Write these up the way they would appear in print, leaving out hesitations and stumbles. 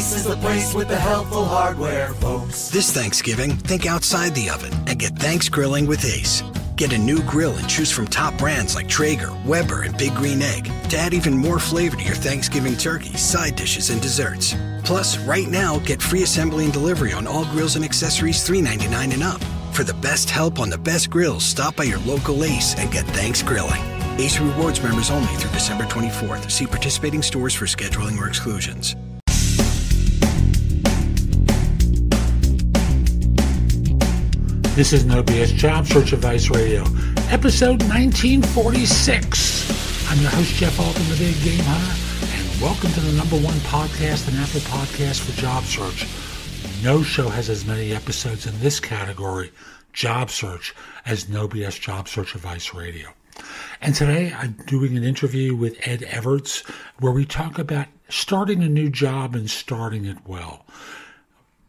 Ace is the place with the helpful hardware, folks. This Thanksgiving, think outside the oven and get thanks grilling with Ace. Get a new grill and choose from top brands like Traeger, Weber, and Big Green Egg to add even more flavor to your Thanksgiving turkey, side dishes, and desserts. Plus, right now, get free assembly and delivery on all grills and accessories $3.99 and up. For the best help on the best grills, stop by your local Ace and get thanks grilling. Ace Rewards members only through December 24th. See participating stores for scheduling or exclusions. This is No BS Job Search Advice Radio, episode 1946. I'm your host, Jeff Altman, the Big Game Hunter, and welcome to the #1 podcast and Apple Podcast for job search. No show has as many episodes in this category, job search, as No BS Job Search Advice Radio. And today I'm doing an interview with Ed Evarts where we talk about starting a new job and starting it well.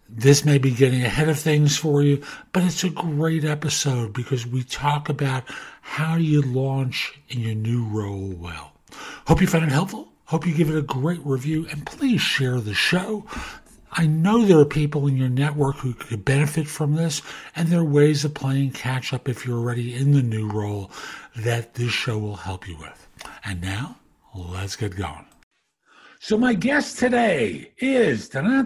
This may be getting ahead of things for you, but it's a great episode because we talk about how you launch in your new role well. Hope you find it helpful. Hope you give it a great review, and please share the show. I know there are people in your network who could benefit from this, and there are ways of playing catch up if you're already in the new role that this show will help you with. And now, let's get going. So my guest today is I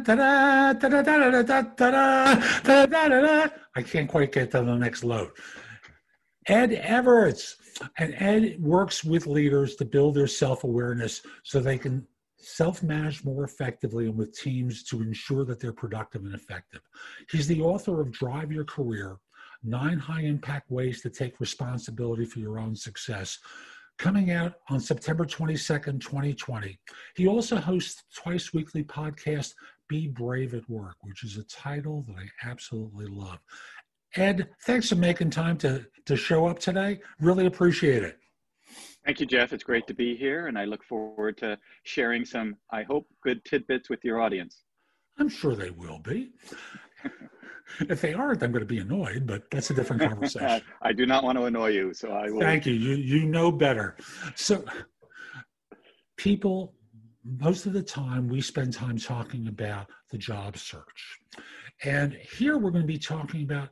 can't quite get to the next load. Ed Evarts. And Ed works with leaders to build their self-awareness so they can self-manage more effectively and with teams to ensure that they're productive and effective. He's the author of Drive Your Career, 9 high-impact ways to take responsibility for your own success, coming out on September 22nd, 2020. He also hosts twice weekly podcast, Be Brave at Work, which is a title that I absolutely love. Ed, thanks for making time to show up today. Really appreciate it. Thank you, Jeff. It's great to be here, and I look forward to sharing some, I hope, good tidbits with your audience. I'm sure they will be. If they aren't, I'm going to be annoyed, but that's a different conversation. I do not want to annoy you, so I will. Thank you. You know better. So people, most of the time, we spend time talking about the job search. And here we're going to be talking about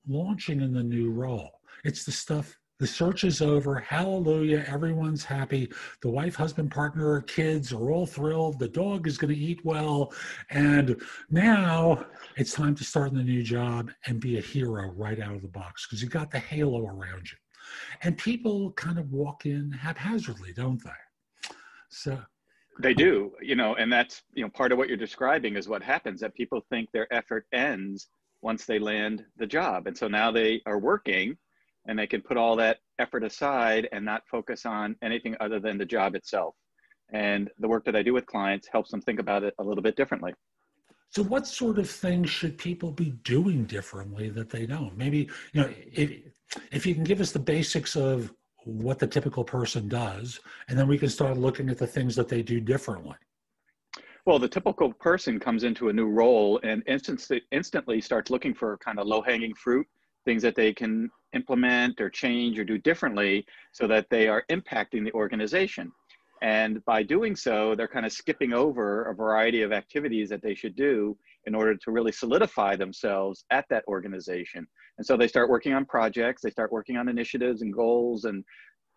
launching in the new role. It's the stuff, the search is over. Hallelujah. Everyone's happy. The wife, husband, partner, kids are all thrilled. The dog is going to eat well. And now it's time to start in the new job and be a hero right out of the box because you got the halo around you. And people kind of walk in haphazardly, don't they? So they do, and that's, part of what you're describing is what happens, that people think their effort ends once they land the job. And so now they are working and they can put all that effort aside and not focus on anything other than the job itself. And the work that I do with clients helps them think about it a little bit differently. So what sort of things should people be doing differently that they don't? Maybe, if you can give us the basics of what the typical person does, and then we can start looking at the things that they do differently. Well, the typical person comes into a new role and instantly starts looking for kind of low-hanging fruit, things that they can implement or change or do differently so that they are impacting the organization. And by doing so, they're kind of skipping over a variety of activities that they should do in order to really solidify themselves at that organization. And so they start working on projects, they start working on initiatives and goals and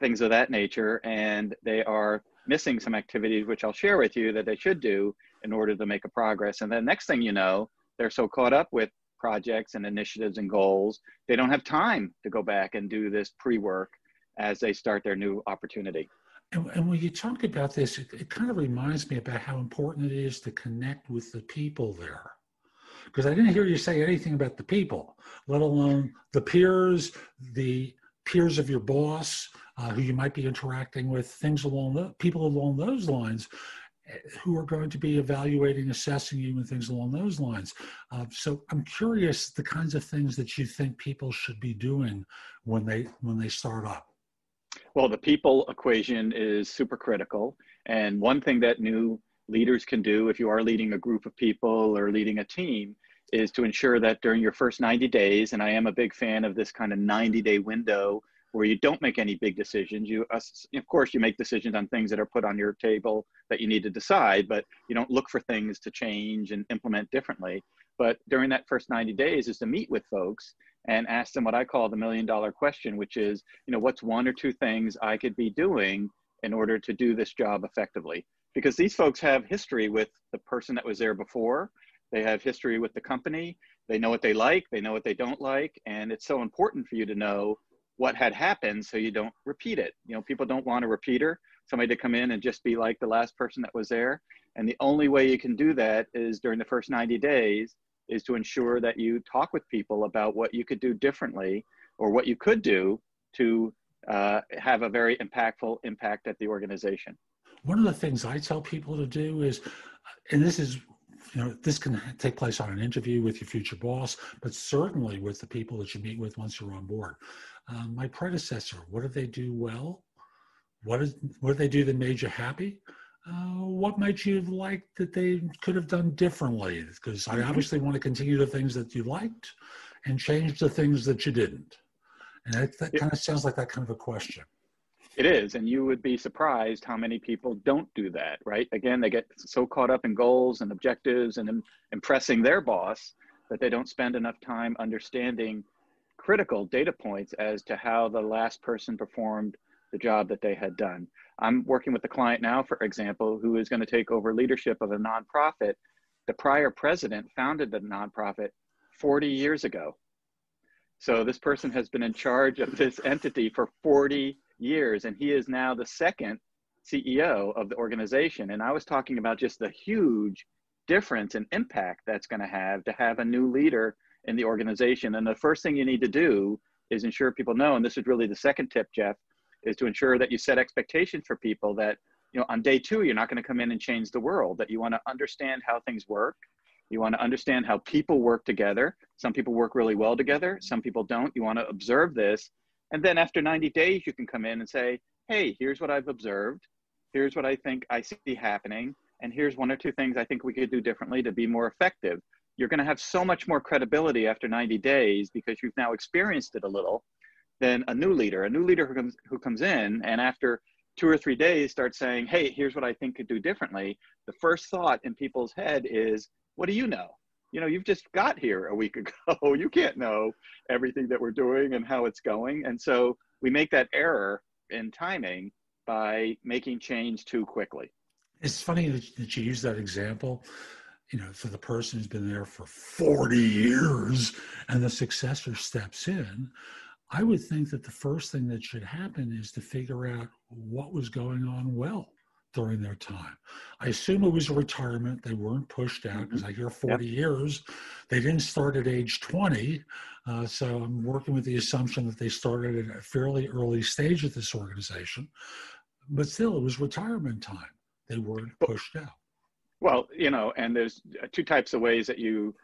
things of that nature, and they are missing some activities, which I'll share with you, that they should do in order to make a progress. And then next thing you know, they're so caught up with projects and initiatives and goals, they don't have time to go back and do this pre-work as they start their new opportunity. And when you talk about this, it kind of reminds me about how important it is to connect with the people there. Because I didn't hear you say anything about the people, let alone the peers of your boss, who you might be interacting with, people along those lines who are going to be evaluating, assessing you and things along those lines. So I'm curious the kinds of things that you think people should be doing when they start up. Well, the people equation is super critical. And one thing that new leaders can do if you are leading a group of people or leading a team is to ensure that during your first 90 days, and I am a big fan of this kind of 90-day window where you don't make any big decisions. Of course, you make decisions on things that are put on your table that you need to decide, but you don't look for things to change and implement differently. But during that first 90 days is to meet with folks and ask them what I call the $1 million question, which is, what's one or two things I could be doing in order to do this job effectively? Because these folks have history with the person that was there before. They have history with the company. They know what they like, they know what they don't like. And it's so important for you to know what had happened so you don't repeat it. People don't want a repeater, somebody to come in and just be like the last person that was there. And the only way you can do that is during the first 90 days is to ensure that you talk with people about what you could do differently or what you could do to have a very impactful impact at the organization. One of the things I tell people to do is, and this is, this can take place on an interview with your future boss, but certainly with the people that you meet with once you're on board. My predecessor, what did they do well? What did they do that made you happy? What might you have liked that they could have done differently? Because I obviously want to continue the things that you liked and change the things that you didn't. And that kind of sounds like that kind of a question. It is, and you would be surprised how many people don't do that, right? Again, they get so caught up in goals and objectives and impressing their boss that they don't spend enough time understanding critical data points as to how the last person performed the job that they had done. I'm working with a client now, for example, who is going to take over leadership of a nonprofit. The prior president founded the nonprofit 40 years ago. So this person has been in charge of this entity for 40 years, and he is now the second CEO of the organization. And I was talking about just the huge difference and impact that's going to have a new leader in the organization. And the first thing you need to do is ensure people know, and this is really the second tip, Jeff, is to ensure that you set expectations for people that, on day 2, you're not going to come in and change the world, that you want to understand how things work. You want to understand how people work together. Some people work really well together. Some people don't. You want to observe this. And then after 90 days, you can come in and say, hey, here's what I've observed. Here's what I think I see happening. And here's 1 or 2 things I think we could do differently to be more effective. You're going to have so much more credibility after 90 days because you've now experienced it a little than a new leader who comes in and after 2 or 3 days starts saying, hey, here's what I think could do differently. The first thought in people's head is, what do you know? You've just got here a week ago. You can't know everything that we're doing and how it's going. And so we make that error in timing by making change too quickly. It's funny that you use that example, for the person who's been there for 40 years and the successor steps in. I would think that the first thing that should happen is to figure out what was going on well during their time. I assume it was a retirement. They weren't pushed out because I hear 40 years. They didn't start at age 20. So I'm working with the assumption that they started at a fairly early stage of this organization. But still, it was retirement time. They weren't pushed out. Well, and there's 2 types of ways that you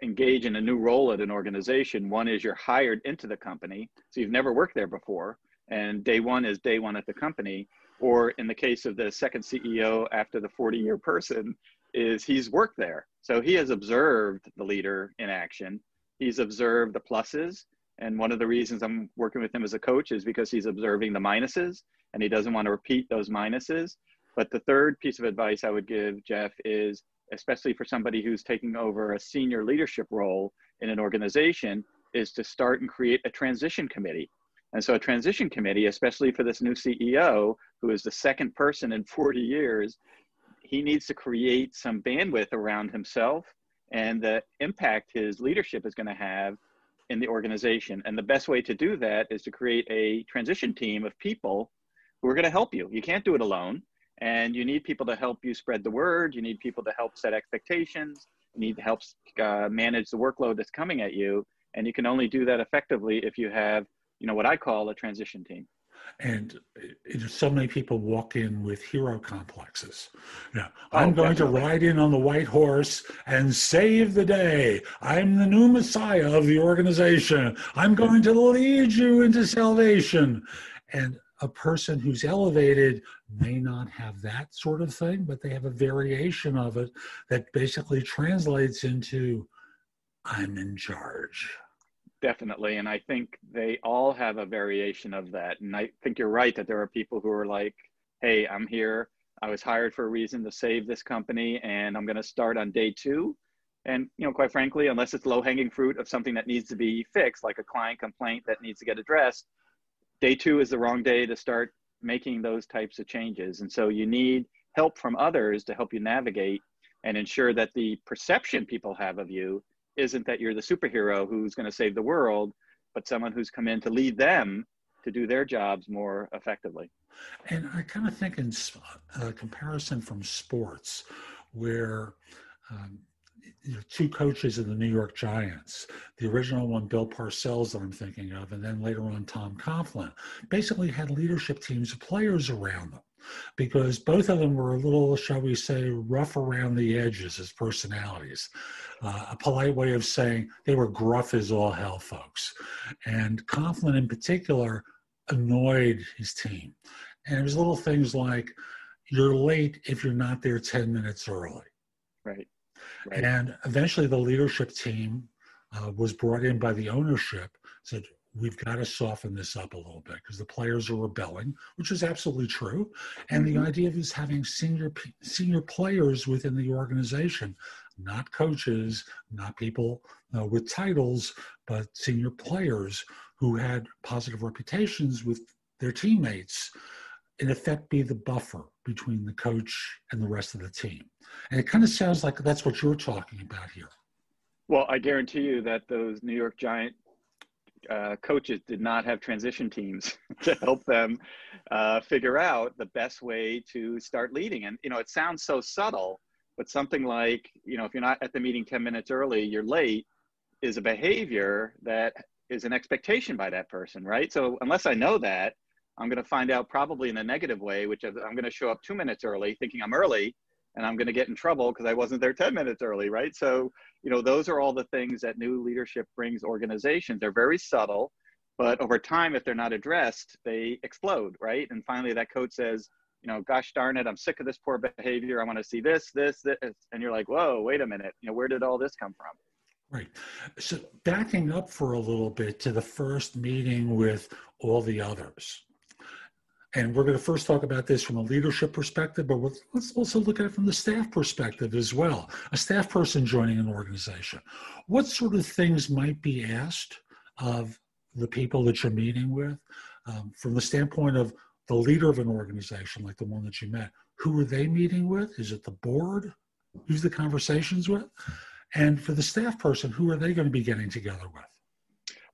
engage in a new role at an organization. One is you're hired into the company. So you've never worked there before. And day 1 is day 1 at the company. Or in the case of the second CEO after the 40-year person, is he's worked there. So he has observed the leader in action. He's observed the pluses. And one of the reasons I'm working with him as a coach is because he's observing the minuses and he doesn't want to repeat those minuses. But the third piece of advice I would give, Jeff, is especially for somebody who's taking over a senior leadership role in an organization, is to start and create a transition committee. And so a transition committee, especially for this new CEO, who is the second person in 40 years, he needs to create some bandwidth around himself and the impact his leadership is going to have in the organization. And the best way to do that is to create a transition team of people who are going to help you. You can't do it alone. And you need people to help you spread the word. You need people to help set expectations. You need to help manage the workload that's coming at you. And you can only do that effectively if you have what I call a transition team. And so many people walk in with hero complexes. I'm going to ride in on the white horse and save the day. I'm the new messiah of the organization. I'm going to lead you into salvation. And a person who's elevated may not have that sort of thing, but they have a variation of it that basically translates into, I'm in charge. Definitely. And I think they all have a variation of that. And I think you're right that there are people who are like, hey, I'm here. I was hired for a reason to save this company, and I'm going to start on day two. And, quite frankly, unless it's low hanging fruit of something that needs to be fixed, like a client complaint that needs to get addressed, day two is the wrong day to start making those types of changes. And so you need help from others to help you navigate and ensure that the perception people have of you isn't that you're the superhero who's going to save the world, but someone who's come in to lead them to do their jobs more effectively. And I kind of think in comparison from sports, where two coaches in the New York Giants, the original one, Bill Parcells, that I'm thinking of, and then later on Tom Coughlin, basically had leadership teams of players around them, because both of them were a little, shall we say, rough around the edges as personalities. A polite way of saying they were gruff as all hell folks. And Coughlin in particular annoyed his team. And it was little things like, you're late if you're not there 10 minutes early. Right. And eventually the leadership team was brought in by the ownership, said, we've got to soften this up a little bit because the players are rebelling, which is absolutely true. And the idea of is having senior players within the organization, not coaches, not people with titles, but senior players who had positive reputations with their teammates, in effect be the buffer between the coach and the rest of the team. And it kind of sounds like that's what you're talking about here. Well, I guarantee you that those New York Giant coaches did not have transition teams to help them figure out the best way to start leading. And, it sounds so subtle, but something like, if you're not at the meeting 10 minutes early, you're late, is a behavior that is an expectation by that person, right? So unless I know that, I'm going to find out probably in a negative way, which is I'm going to show up 2 minutes early thinking I'm early, and I'm going to get in trouble because I wasn't there 10 minutes early, right? So, those are all the things that new leadership brings organizations. They're very subtle, but over time, if they're not addressed, they explode, right? And finally, that coach says, gosh darn it, I'm sick of this poor behavior. I want to see this. And you're like, whoa, wait a minute. Where did all this come from? Right. So backing up for a little bit to the first meeting with all the others. And we're going to first talk about this from a leadership perspective, but let's also look at it from the staff perspective as well. A staff person joining an organization. What sort of things might be asked of the people that you're meeting with from the standpoint of the leader of an organization, like the one that you met? Who are they meeting with? Is it the board? Who's the conversations with? And for the staff person, who are they going to be getting together with?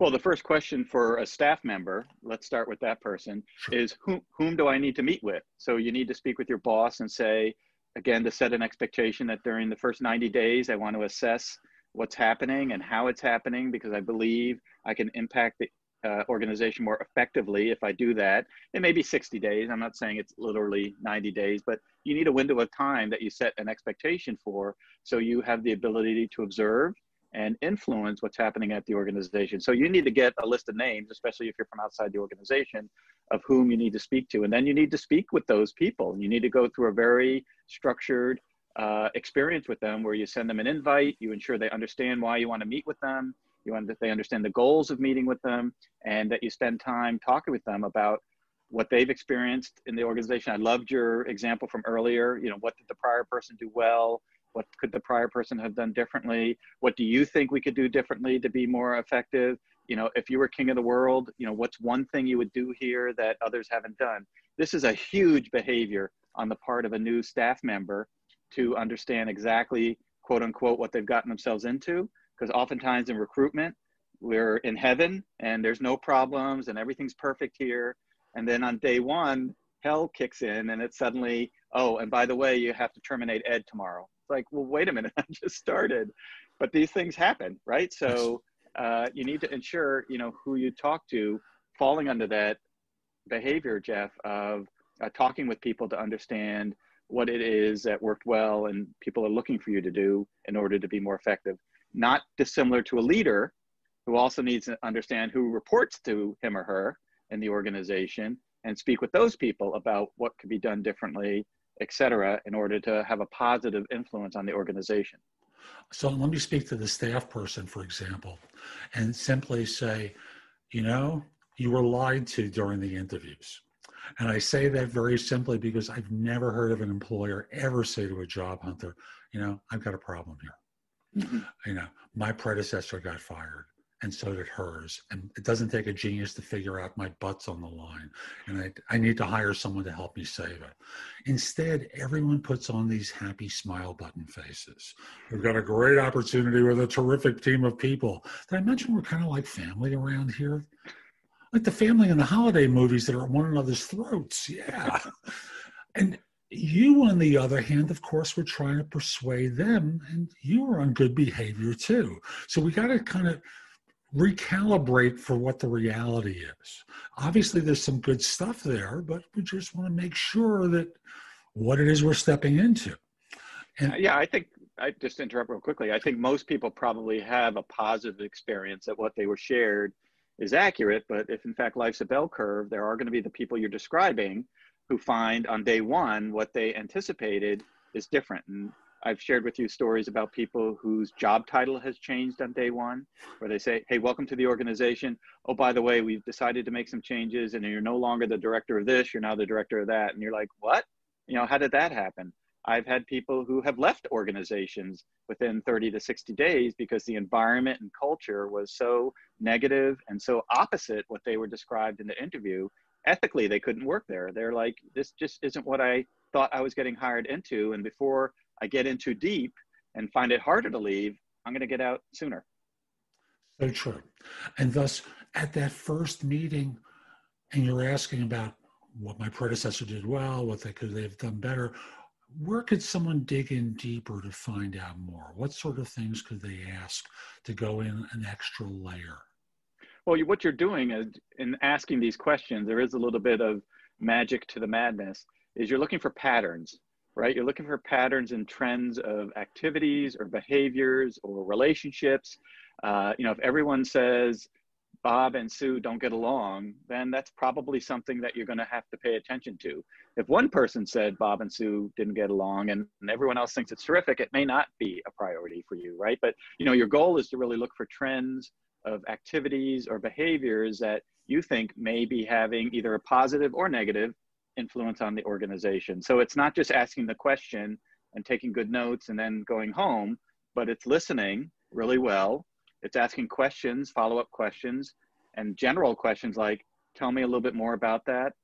Well, the first question for a staff member, let's start with that person, is whom do I need to meet with? So you need to speak with your boss and say, again, to set an expectation that during the first 90 days, I want to assess what's happening and how it's happening, because I believe I can impact the organization more effectively if I do that. It may be 60 days. I'm not saying it's literally 90 days, but you need a window of time that you set an expectation for, so you have the ability to observe and influence what's happening at the organization. So you need to get a list of names, especially if you're from outside the organization, of whom you need to speak to. And then you need to speak with those people. You need to go through a very structured experience with them, where you send them an invite, you ensure they understand why you want to meet with them, that they understand the goals of meeting with them, and that you spend time talking with them about what they've experienced in the organization. I loved your example from earlier. What did the prior person do well? What could the prior person have done differently? What do you think we could do differently to be more effective? If you were king of the world, what's one thing you would do here that others haven't done? This is a huge behavior on the part of a new staff member to understand exactly, quote unquote, what they've gotten themselves into. Because oftentimes in recruitment, we're in heaven and there's no problems and everything's perfect here. And then on day one, hell kicks in, and it's suddenly, oh, and by the way, you have to terminate Ed tomorrow. It's like, well, wait a minute, I just started. But these things happen, right? So you need to ensure, who you talk to falling under that behavior, Jeff, of talking with people to understand what it is that worked well and people are looking for you to do in order to be more effective. Not dissimilar to a leader who also needs to understand who reports to him or her in the organization, and speak with those people about what could be done differently, et cetera, in order to have a positive influence on the organization. So let me speak to the staff person, for example, and simply say, you were lied to during the interviews. And I say that very simply because I've never heard of an employer ever say to a job hunter, I've got a problem here. Mm-hmm. My predecessor got fired and so did hers. And it doesn't take a genius to figure out my butt's on the line. And I need to hire someone to help me save it. Instead, everyone puts on these happy smile button faces. We've got a great opportunity with a terrific team of people. Did I mention we're kind of like family around here? Like the family in the holiday movies that are at one another's throats. Yeah. And you, on the other hand, of course, were trying to persuade them, and you were on good behavior too. So we got to kind of recalibrate for what the reality is. Obviously, there's some good stuff there, but we just want to make sure that what it is we're stepping into. And I think, I just interrupt real quickly. I think most people probably have a positive experience that what they were shared is accurate, but if in fact life's a bell curve, there are going to be the people you're describing who find on day one what they anticipated is different. And I've shared with you stories about people whose job title has changed on day one, where they say, hey, welcome to the organization. Oh, by the way, we've decided to make some changes and you're no longer the director of this, you're now the director of that. And you're like, what? How did that happen? I've had people who have left organizations within 30 to 60 days because the environment and culture was so negative and so opposite what they were described in the interview. Ethically, they couldn't work there. They're like, this just isn't what I thought I was getting hired into. And before I get in too deep and find it harder to leave, I'm going to get out sooner. So true. And thus, at that first meeting, and you're asking about what my predecessor did well, what they could have done better, where could someone dig in deeper to find out more? What sort of things could they ask to go in an extra layer? Well, what you're doing is in asking these questions, there is a little bit of magic to the madness, is you're looking for patterns, right? You're looking for patterns and trends of activities or behaviors or relationships. If everyone says Bob and Sue don't get along, then that's probably something that you're going to have to pay attention to. If one person said Bob and Sue didn't get along and everyone else thinks it's terrific, it may not be a priority for you, right? But your goal is to really look for trends of activities or behaviors that you think may be having either a positive or negative influence on the organization. So it's not just asking the question and taking good notes and then going home, but it's listening really well. It's asking questions, follow-up questions, and general questions like, tell me a little bit more about that.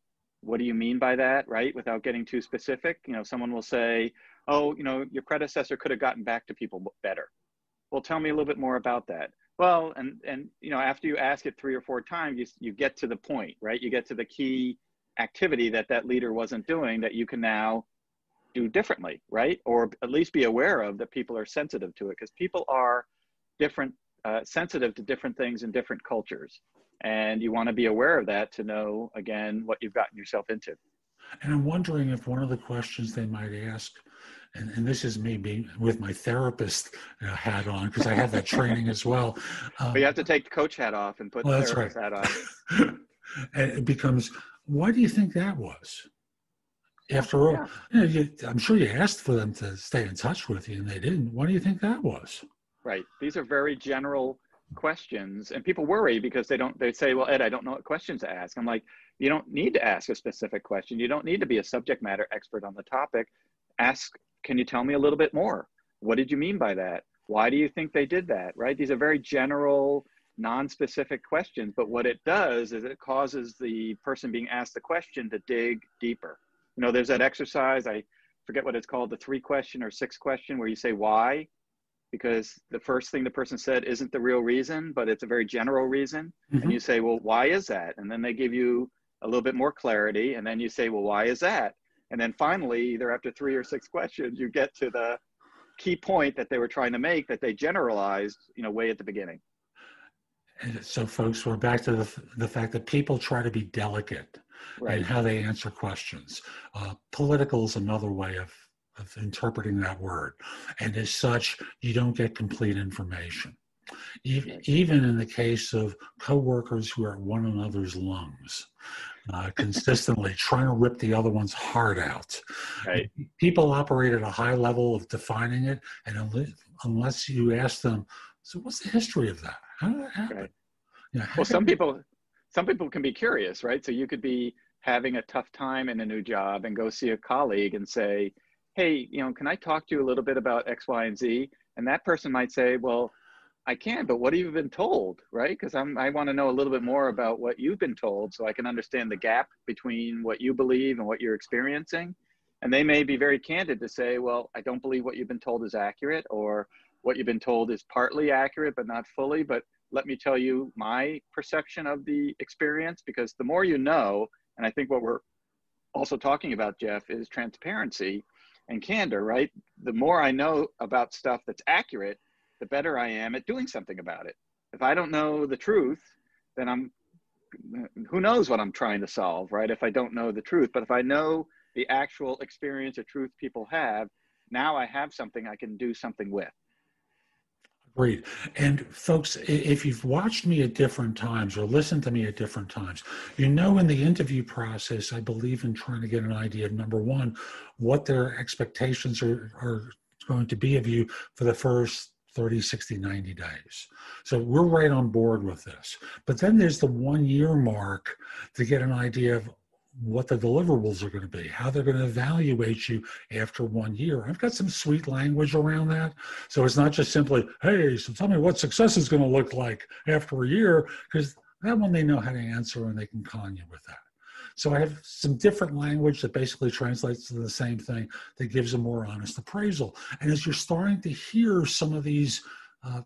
What do you mean by that, right? Without getting too specific. Someone will say, oh, your predecessor could have gotten back to people better. Well, tell me a little bit more about that. Well, and after you ask it 3 or 4 times, you get to the point, right? You get to the key activity that leader wasn't doing that you can now do differently, right? Or at least be aware of that people are sensitive to it, because people are different, sensitive to different things in different cultures. And you want to be aware of that to know, again, what you've gotten yourself into. And I'm wondering if one of the questions they might ask, and this is me being with my therapist hat on, because I have that training as well. But you have to take the coach hat off and put the therapist hat on. And it becomes, why do you think that was? After all, I'm sure you asked for them to stay in touch with you and they didn't. Why do you think that was? Right. These are very general questions, and people worry because they say, well, Ed, I don't know what questions to ask. I'm like, you don't need to ask a specific question. You don't need to be a subject matter expert on the topic. Ask, can you tell me a little bit more? What did you mean by that? Why do you think they did that? Right? These are very general, non-specific questions, but what it does is it causes the person being asked the question to dig deeper. There's that exercise, I forget what it's called, the 3-question or 6-question, where you say why, because the first thing the person said isn't the real reason, but it's a very general reason. Mm-hmm. And you say, well, why is that? And then they give you a little bit more clarity. And then you say, well, why is that? And then finally, either after 3 or 6 questions, you get to the key point that they were trying to make that they generalized, way at the beginning. And so folks, we're back to the fact that people try to be delicate in how they answer questions. Political is another way of interpreting that word. And as such, you don't get complete information. even in the case of coworkers who are one another's lungs, consistently trying to rip the other one's heart out. Right. People operate at a high level of defining it, and unless you ask them, so what's the history of that? How did that happen? Right. Yeah, Well, some people can be curious, right? So you could be having a tough time in a new job and go see a colleague and say, hey, can I talk to you a little bit about X, Y, and Z? And that person might say, well, I can, but what have you been told, right? Because I want to know a little bit more about what you've been told so I can understand the gap between what you believe and what you're experiencing. And they may be very candid to say, well, I don't believe what you've been told is accurate, or what you've been told is partly accurate, but not fully. But let me tell you my perception of the experience, because the more you know, and I think what we're also talking about, Jeff, is transparency and candor, right? The more I know about stuff that's accurate, the better I am at doing something about it. If I don't know the truth, then who knows what I'm trying to solve, right? If I don't know the truth, but if I know the actual experience or truth people have, now I have something I can do something with. Agreed. And folks, if you've watched me at different times or listened to me at different times, in the interview process, I believe in trying to get an idea of, number one, what their expectations are going to be of you for the first 30, 60, 90 days. So we're right on board with this. But then there's the 1 year mark to get an idea of what the deliverables are going to be, how they're going to evaluate you after 1 year. I've got some sweet language around that. So it's not just simply, hey, so tell me what success is going to look like after a year, because that one they know how to answer and they can con you with that. So I have some different language that basically translates to the same thing that gives a more honest appraisal. And as you're starting to hear some of these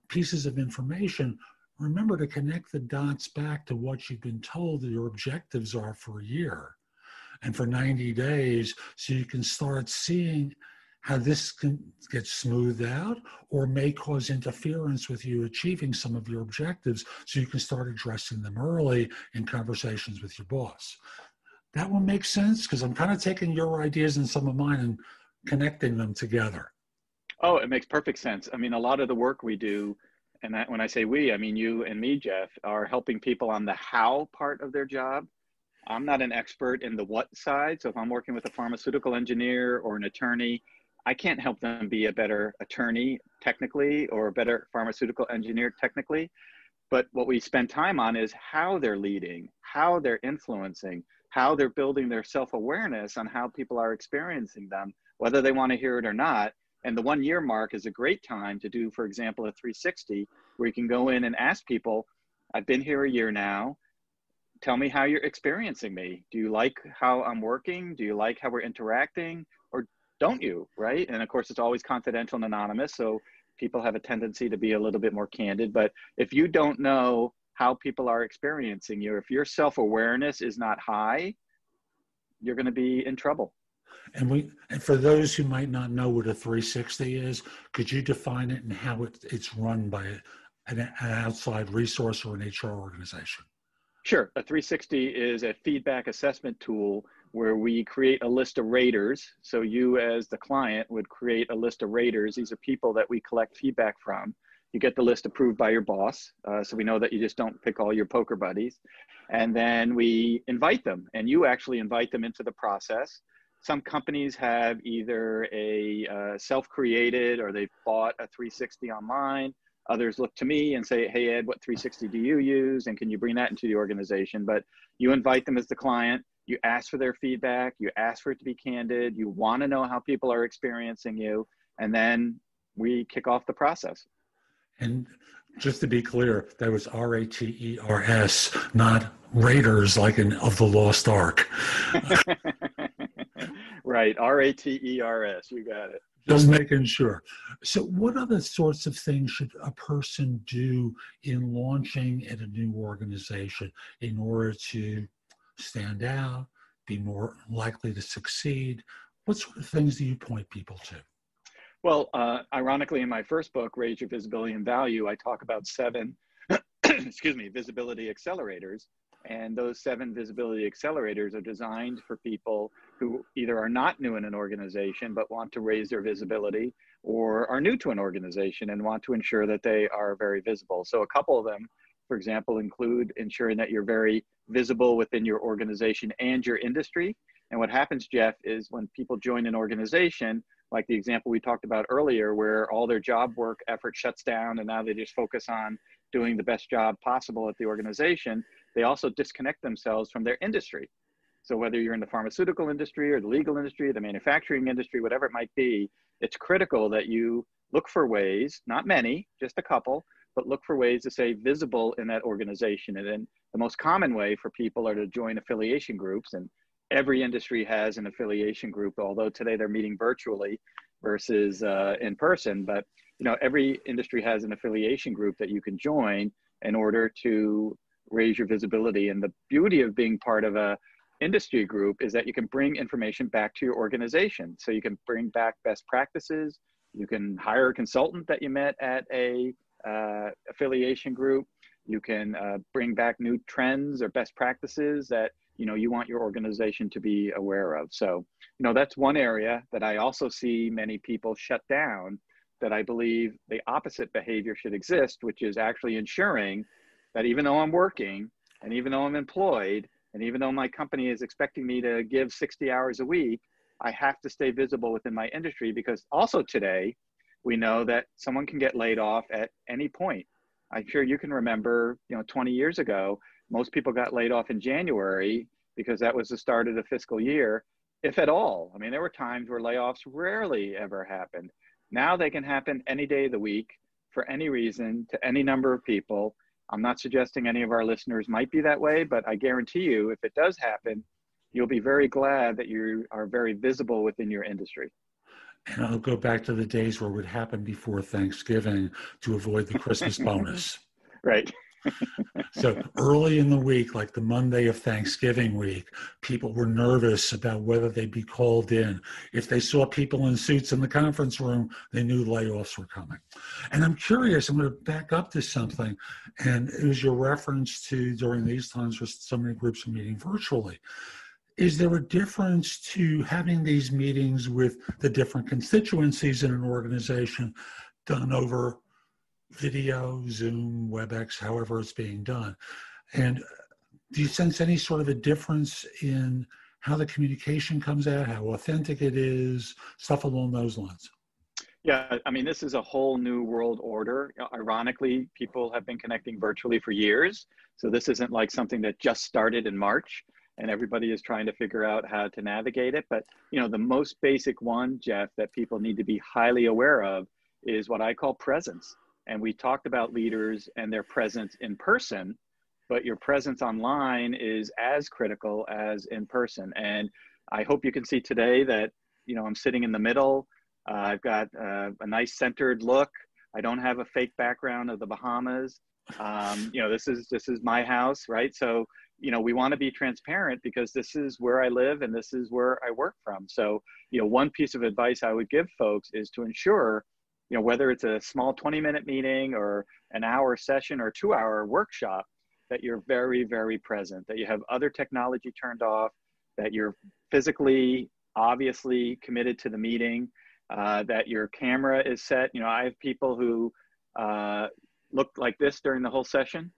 pieces of information, remember to connect the dots back to what you've been told that your objectives are for a year and for 90 days, so you can start seeing how this can get smoothed out or may cause interference with you achieving some of your objectives, so you can start addressing them early in conversations with your boss. That one makes sense, because I'm kind of taking your ideas and some of mine and connecting them together. Oh, it makes perfect sense. I mean, a lot of the work we do, and when I say we, I mean you and me, Jeff, are helping people on the how part of their job. I'm not an expert in the what side. So if I'm working with a pharmaceutical engineer or an attorney, I can't help them be a better attorney technically or a better pharmaceutical engineer technically. But what we spend time on is how they're leading, how they're influencing, how they're building their self-awareness on how people are experiencing them, whether they want to hear it or not. And the 1 year mark is a great time to do, for example, a 360, where you can go in and ask people, I've been here a year now. Tell me how you're experiencing me. Do you like how I'm working? Do you like how we're interacting? Or don't you, right? And of course, it's always confidential and anonymous, so people have a tendency to be a little bit more candid. But if you don't know how people are experiencing you, if your self-awareness is not high, you're going to be in trouble. And for those who might not know what a 360 is, could you define it and how it's run by an outside resource or an HR organization? Sure. A 360 is a feedback assessment tool where we create a list of raters. So you as the client would create a list of raters. These are people that we collect feedback from. You get the list approved by your boss. So we know that you just don't pick all your poker buddies. And then we invite them, and you actually invite them into the process. Some companies have either a self-created or they've bought a 360 online. Others look to me and say, hey, Ed, what 360 do you use? And can you bring that into the organization? But you invite them as the client. You ask for their feedback. You ask for it to be candid. You want to know how people are experiencing you. And then we kick off the process. And just to be clear, that was RATERS, not Raiders like in Of the Lost Ark. Right, RATERS, you got it. Just making sure. So what other sorts of things should a person do in launching at a new organization in order to stand out, be more likely to succeed? What sort of things do you point people to? Well, ironically, in my first book, Raise Your Visibility and Value, I talk about 7, visibility accelerators. And those 7 visibility accelerators are designed for people who either are not new in an organization, but want to raise their visibility, or are new to an organization and want to ensure that they are very visible. So a couple of them, for example, include ensuring that you're very visible within your organization and your industry. And what happens, Jeff, is when people join an organization, like the example we talked about earlier, where all their job work effort shuts down and now they just focus on doing the best job possible at the organization, they also disconnect themselves from their industry. So whether you're in the pharmaceutical industry or the legal industry, the manufacturing industry, whatever it might be, it's critical that you look for ways, not many, just a couple, but look for ways to stay visible in that organization. And then the most common way for people are to join affiliation groups, and every industry has an affiliation group, although today they're meeting virtually versus in person. But every industry has an affiliation group that you can join in order to raise your visibility. And the beauty of being part of a industry group is that you can bring information back to your organization. So you can bring back best practices. You can hire a consultant that you met at a affiliation group. You can bring back new trends or best practices that you want your organization to be aware of. So, that's one area that I also see many people shut down, that I believe the opposite behavior should exist, which is actually ensuring that even though I'm working and even though I'm employed, and even though my company is expecting me to give 60 hours a week, I have to stay visible within my industry, because also today, we know that someone can get laid off at any point. I'm sure you can remember, 20 years ago, most people got laid off in January because that was the start of the fiscal year, if at all. I mean, there were times where layoffs rarely ever happened. Now they can happen any day of the week for any reason to any number of people. I'm not suggesting any of our listeners might be that way, but I guarantee you, if it does happen, you'll be very glad that you are very visible within your industry. And I'll go back to the days where it would happen before Thanksgiving to avoid the Christmas bonus. Right. So early in the week, like the Monday of Thanksgiving week, people were nervous about whether they'd be called in. If they saw people in suits in the conference room, they knew layoffs were coming. And I'm curious, I'm going to back up to something. And it was your reference to during these times where so many groups are meeting virtually. Is there a difference to having these meetings with the different constituencies in an organization done over video, Zoom, WebEx, however it's being done? And do you sense any sort of a difference in how the communication comes out, how authentic it is, stuff along those lines? Yeah, I mean, this is a whole new world order. Ironically, people have been connecting virtually for years. So this isn't like something that just started in March and everybody is trying to figure out how to navigate it. But, the most basic one, Jeff, that people need to be highly aware of is what I call presence. And we talked about leaders and their presence in person, but your presence online is as critical as in person. And I hope you can see today that, I'm sitting in the middle. I've got a nice centered look. I don't have a fake background of the Bahamas. This is my house, right? So, we want to be transparent because this is where I live and this is where I work from. So, one piece of advice I would give folks is to ensure, whether it's a small 20-minute meeting or an hour session or 2-hour workshop, that you're very, very present, that you have other technology turned off, that you're physically, obviously committed to the meeting, that your camera is set. I have people who look like this during the whole session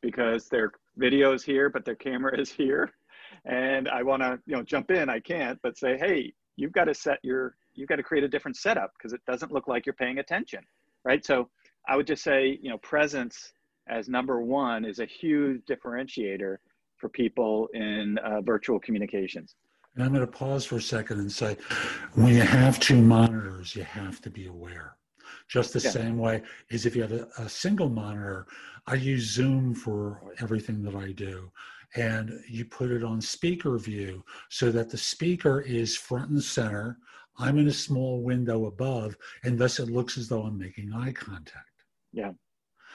because their video is here, but their camera is here. And I want to, jump in. I can't, but say, hey, you've got to create a different setup because it doesn't look like you're paying attention, right? So I would just say, presence as number one is a huge differentiator for people in virtual communications. And I'm going to pause for a second and say, when you have two monitors, you have to be aware. Just the same way as if you have a single monitor. I use Zoom for everything that I do. And you put it on speaker view so that the speaker is front and center. I'm in a small window above, and thus it looks as though I'm making eye contact. Yeah.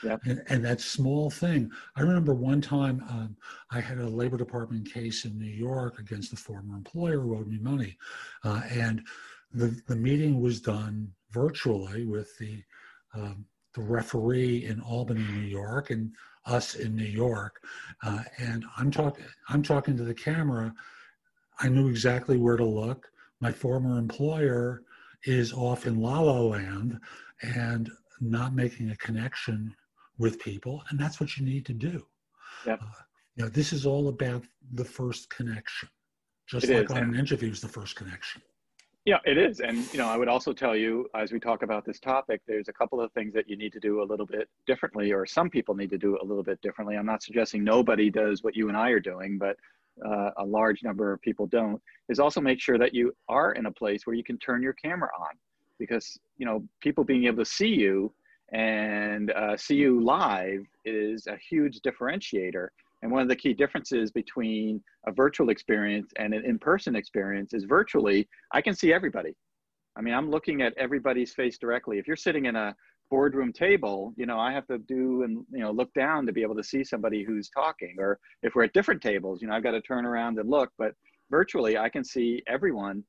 Yeah. And that small thing. I remember one time I had a Labor Department case in New York against a former employer who owed me money. And the meeting was done virtually with the referee in Albany, New York, and us in New York. And I'm talking to the camera. I knew exactly where to look. My former employer is off in La La Land and not making a connection with people, and that's what you need to do. Yep. This is all about the first connection, just It like is. on an interview is the first connection. Yeah, it is. And, I would also tell you, as we talk about this topic, there's a couple of things that you need to do a little bit differently, or some people need to do a little bit differently. I'm not suggesting nobody does what you and I are doing, but a large number of people don't, is also make sure that you are in a place where you can turn your camera on, because, people being able to see you and see you live is a huge differentiator. And one of the key differences between a virtual experience and an in-person experience is virtually, I can see everybody. I mean, I'm looking at everybody's face directly. If you're sitting in a boardroom table, I have to do and, look down to be able to see somebody who's talking. Or if we're at different tables, I've got to turn around and look. But virtually, I can see everyone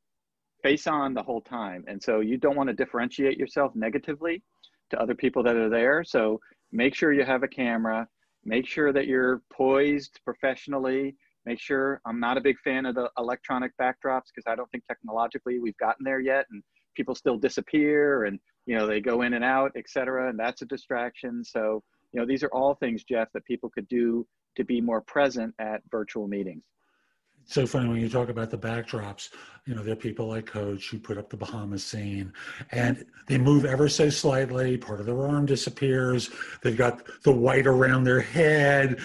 face on the whole time. And so you don't want to differentiate yourself negatively to other people that are there. So make sure you have a camera. Make sure that you're poised professionally. Make sure, I'm not a big fan of the electronic backdrops because I don't think technologically we've gotten there yet, and people still disappear and, they go in and out, et cetera, and that's a distraction. So, these are all things, Jeff, that people could do to be more present at virtual meetings. It's so funny when you talk about the backdrops, there are people like Coach who put up the Bahamas scene and they move ever so slightly. Part of their arm disappears. They've got the white around their head,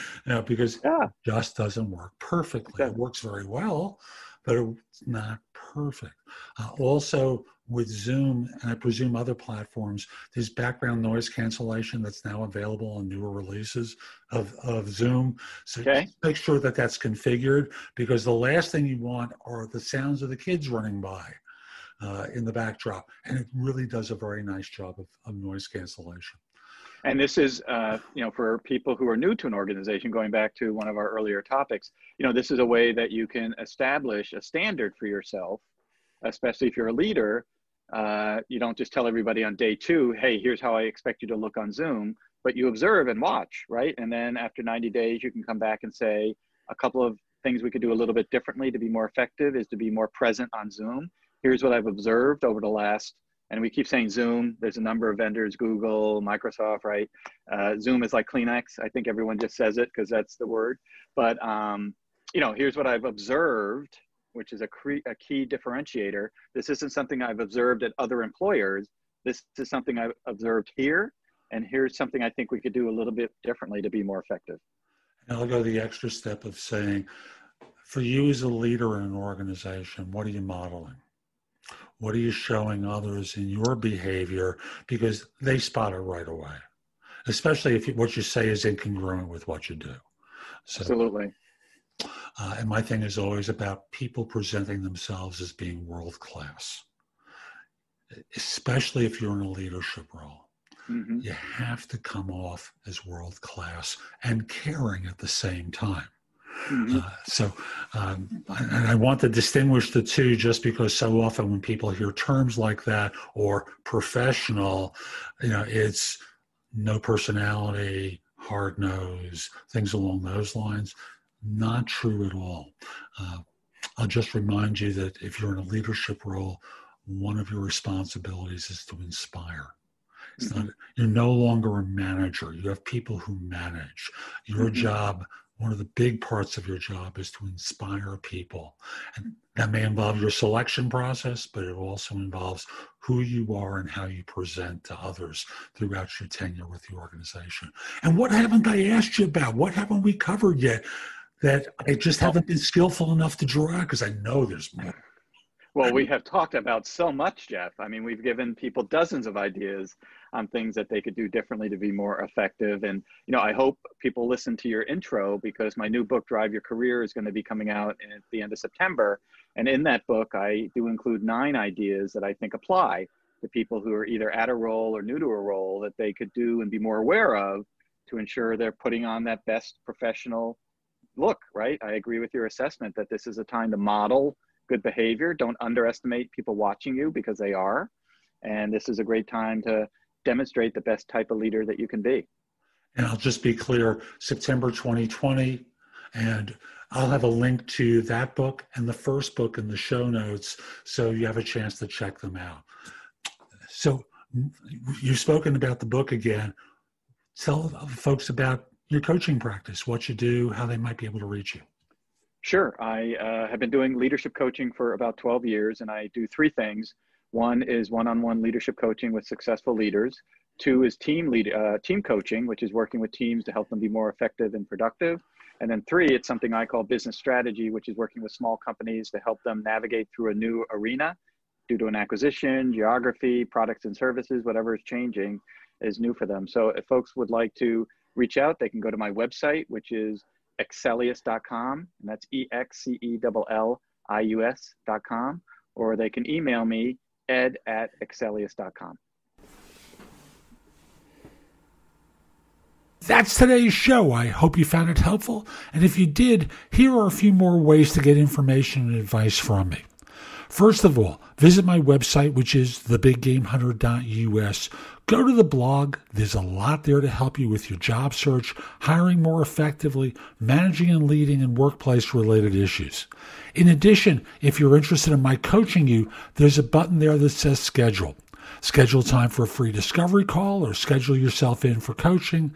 because it just doesn't work perfectly. It works very well, but it's not perfect. Also with Zoom, and I presume other platforms, there's background noise cancellation that's now available on newer releases of Zoom. So just make sure that that's configured, because the last thing you want are the sounds of the kids running by in the backdrop. And it really does a very nice job of noise cancellation. And this is, for people who are new to an organization, going back to one of our earlier topics, this is a way that you can establish a standard for yourself, especially if you're a leader. You don't just tell everybody on day 2, hey, here's how I expect you to look on Zoom, but you observe and watch, right? And then after 90 days, you can come back and say, a couple of things we could do a little bit differently to be more effective is to be more present on Zoom. Here's what I've observed over the last, and we keep saying Zoom, there's a number of vendors, Google, Microsoft, right? Zoom is like Kleenex. I think everyone just says it because that's the word. But, here's what I've observed, which is a key differentiator. This isn't something I've observed at other employers. This is something I've observed here. And here's something I think we could do a little bit differently to be more effective. And I'll go the extra step of saying, for you as a leader in an organization, what are you modeling? What are you showing others in your behavior? Because they spot it right away, especially if what you say is incongruent with what you do. So, absolutely. And my thing is always about people presenting themselves as being world-class, especially if you're in a leadership role. Mm-hmm. You have to come off as world-class and caring at the same time. Mm-hmm. And I want to distinguish the two, just because so often when people hear terms like that or professional, it's no personality, hard nose, things along those lines. Not true at all. I'll just remind you that if you're in a leadership role, one of your responsibilities is to inspire. It's not, you're no longer a manager. You have people who manage. Your job, one of the big parts of your job is to inspire people. And that may involve your selection process, but it also involves who you are and how you present to others throughout your tenure with the organization. And what haven't I asked you about? What haven't we covered yet that I just haven't been skillful enough to draw out? Because I know there's more. Well, we have talked about so much, Jeff. I mean, we've given people dozens of ideas on things that they could do differently to be more effective. And, I hope people listen to your intro, because my new book, Drive Your Career, is going to be coming out at the end of September. And in that book, I do include 9 ideas that I think apply to people who are either at a role or new to a role that they could do and be more aware of to ensure they're putting on that best professional look, right? I agree with your assessment that this is a time to model good behavior. Don't underestimate people watching you, because they are. And this is a great time to demonstrate the best type of leader that you can be. And I'll just be clear, September 2020, and I'll have a link to that book and the first book in the show notes, so you have a chance to check them out. So you've spoken about the book again. Tell folks about your coaching practice, what you do, how they might be able to reach you. Sure. I have been doing leadership coaching for about 12 years, and I do three things. One is one-on-one leadership coaching with successful leaders. Two is team coaching, which is working with teams to help them be more effective and productive. And then three, it's something I call business strategy, which is working with small companies to help them navigate through a new arena due to an acquisition, geography, products and services, whatever is changing is new for them. So if folks would like to reach out, they can go to my website, which is Excellius.com, and that's EXCELLIUS.com, or they can email me, ed@Excellius.com. That's today's show. I hope you found it helpful. And if you did, here are a few more ways to get information and advice from me. First of all, visit my website, which is thebiggamehunter.us. Go to the blog. There's a lot there to help you with your job search, hiring more effectively, managing and leading, and workplace-related issues. In addition, if you're interested in my coaching you, there's a button there that says schedule. Schedule time for a free discovery call or schedule yourself in for coaching.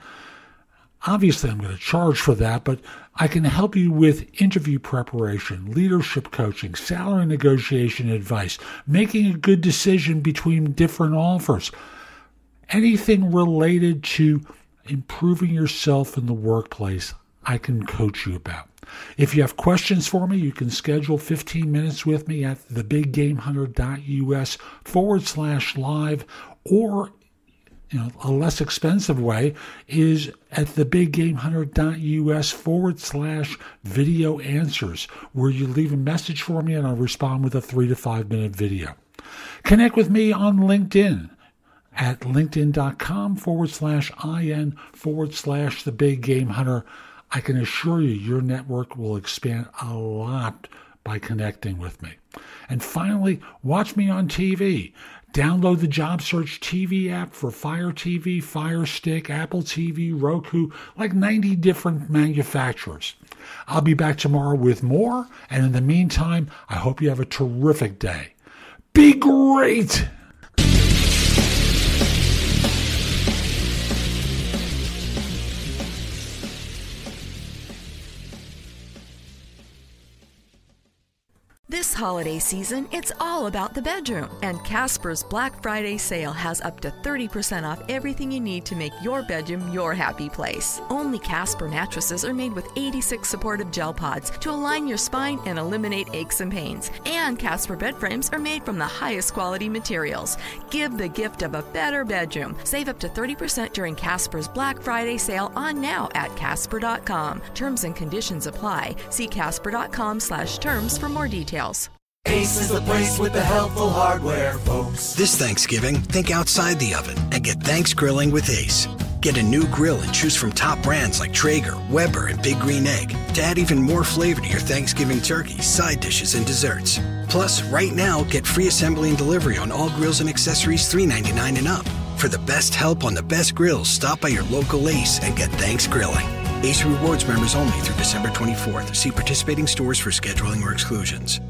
Obviously, I'm going to charge for that, but I can help you with interview preparation, leadership coaching, salary negotiation advice, making a good decision between different offers, anything related to improving yourself in the workplace, I can coach you about. If you have questions for me, you can schedule 15 minutes with me at thebiggamehunter.us/live, or a less expensive way is at thebiggamehunter.us/video answers, where you leave a message for me and I'll respond with a 3 to 5 minute video. Connect with me on LinkedIn at linkedin.com/in/thebiggamehunter. I can assure you your network will expand a lot by connecting with me. And finally, watch me on TV. Download the JobSearch TV app for Fire TV, Fire Stick, Apple TV, Roku, like 90 different manufacturers. I'll be back tomorrow with more, and in the meantime, I hope you have a terrific day. Be great! This holiday season, it's all about the bedroom, and Casper's Black Friday sale has up to 30% off everything you need to make your bedroom your happy place. Only Casper mattresses are made with 86 supportive gel pods to align your spine and eliminate aches and pains. And Casper bed frames are made from the highest quality materials. Give the gift of a better bedroom. Save up to 30% during Casper's Black Friday sale on now at Casper.com. Terms and conditions apply. See Casper.com/terms for more details. Ace is the place with the helpful hardware, folks. This Thanksgiving, think outside the oven and get Thanks Grilling with Ace. Get a new grill and choose from top brands like Traeger, Weber, and Big Green Egg to add even more flavor to your Thanksgiving turkey, side dishes, and desserts. Plus, right now, get free assembly and delivery on all grills and accessories $3.99 and up. For the best help on the best grills, stop by your local Ace and get Thanks Grilling. Ace Rewards members only through December 24th. See participating stores for scheduling or exclusions.